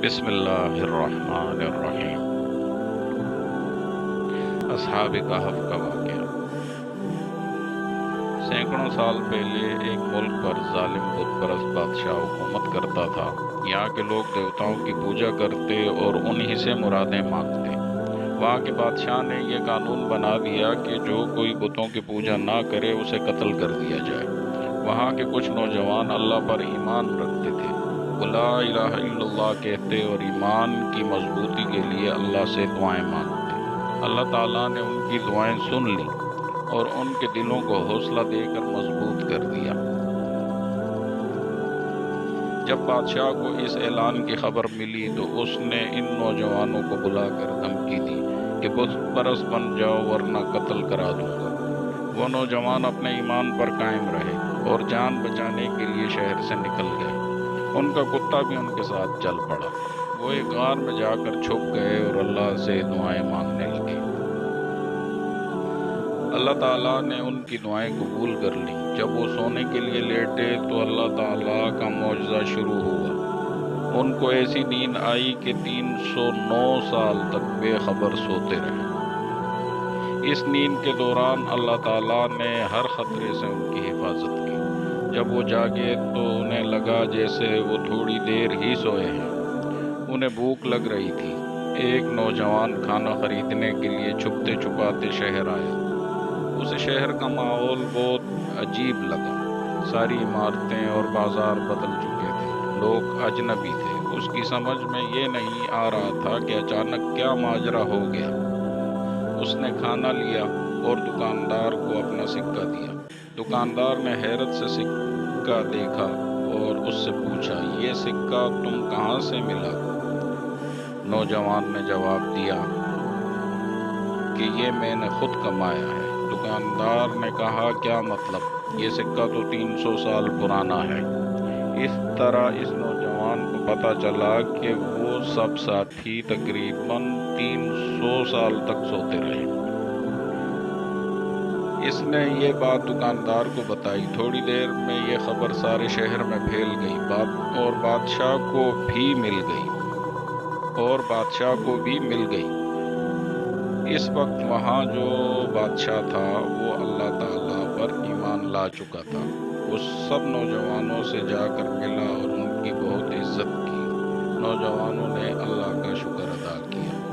بسم اللہ الرحمن الرحیم۔ اصحاب کہف کا واقعہ۔ سینکڑوں سال پہلے ایک ملک پر ظالم بت پرست بادشاہ حکومت کرتا تھا۔ یہاں کے لوگ دیوتاؤں کی پوجا کرتے اور انہی سے مرادیں مانگتے۔ وہاں کے بادشاہ نے یہ قانون بنا دیا کہ جو کوئی بتوں کی پوجا نہ کرے اسے قتل کر دیا جائے۔ وہاں کے کچھ نوجوان اللہ پر ایمان رکھتے تھے، وہ لا الہ الا اللہ کہتے اور ایمان کی مضبوطی کے لیے اللہ سے دعائیں مانگتے۔ اللہ تعالیٰ نے ان کی دعائیں سن لیں اور ان کے دلوں کو حوصلہ دے کر مضبوط کر دیا۔ جب بادشاہ کو اس اعلان کی خبر ملی تو اس نے ان نوجوانوں کو بلا کر دھمکی دی کہ بت پرست بن جاؤ ورنہ قتل کرا دوں گا۔ وہ نوجوان اپنے ایمان پر قائم رہے اور جان بچانے کے لیے شہر سے نکل گئے۔ ان کا کتا بھی ان کے ساتھ چل پڑا۔ وہ ایک غار میں جا کر چھپ گئے اور اللہ سے دعائیں مانگنے لگے۔ اللہ تعالیٰ نے ان کی دعائیں قبول کر لیں۔ جب وہ سونے کے لیے لیٹے تو اللہ تعالیٰ کا معجزہ شروع ہوا۔ ان کو ایسی نیند آئی کہ 309 سال تک بے خبر سوتے رہے۔ اس نیند کے دوران اللہ تعالیٰ نے ہر خطرے سے ان کی حفاظت کی۔ جب وہ جاگے تو انہیں لگا جیسے وہ تھوڑی دیر ہی سوئے ہیں۔ انہیں بھوک لگ رہی تھی۔ ایک نوجوان کھانا خریدنے کے لیے چھپتے چھپاتے شہر آیا۔ اسے شہر کا ماحول بہت عجیب لگا۔ ساری عمارتیں اور بازار بدل چکے تھے، لوگ اجنبی تھے۔ اس کی سمجھ میں یہ نہیں آ رہا تھا کہ اچانک کیا ماجرا ہو گیا۔ اس نے کھانا لیا اور دکاندار کو اپنا سکہ دیا۔ دکاندار نے حیرت سے سکہ دیکھا اور اس سے پوچھا، یہ سکہ تم کہاں سے ملا؟ نوجوان نے جواب دیا کہ یہ میں نے خود کمایا ہے۔ دکاندار نے کہا، کیا مطلب؟ یہ سکہ تو 300 سال پرانا ہے۔ اس طرح اس نوجوان کو پتہ چلا کہ وہ سب ساتھی تقریباً 300 سال تک سوتے رہے۔ اس نے یہ بات دکاندار کو بتائی۔ تھوڑی دیر میں یہ خبر سارے شہر میں پھیل گئی اور بادشاہ کو بھی مل گئی۔ اس وقت وہاں جو بادشاہ تھا وہ اللہ تعالیٰ پر ایمان لا چکا تھا۔ وہ سب نوجوانوں سے جا کر ملا اور ان کی بہت عزت کی۔ نوجوانوں نے اللہ کا شکر ادا کیا۔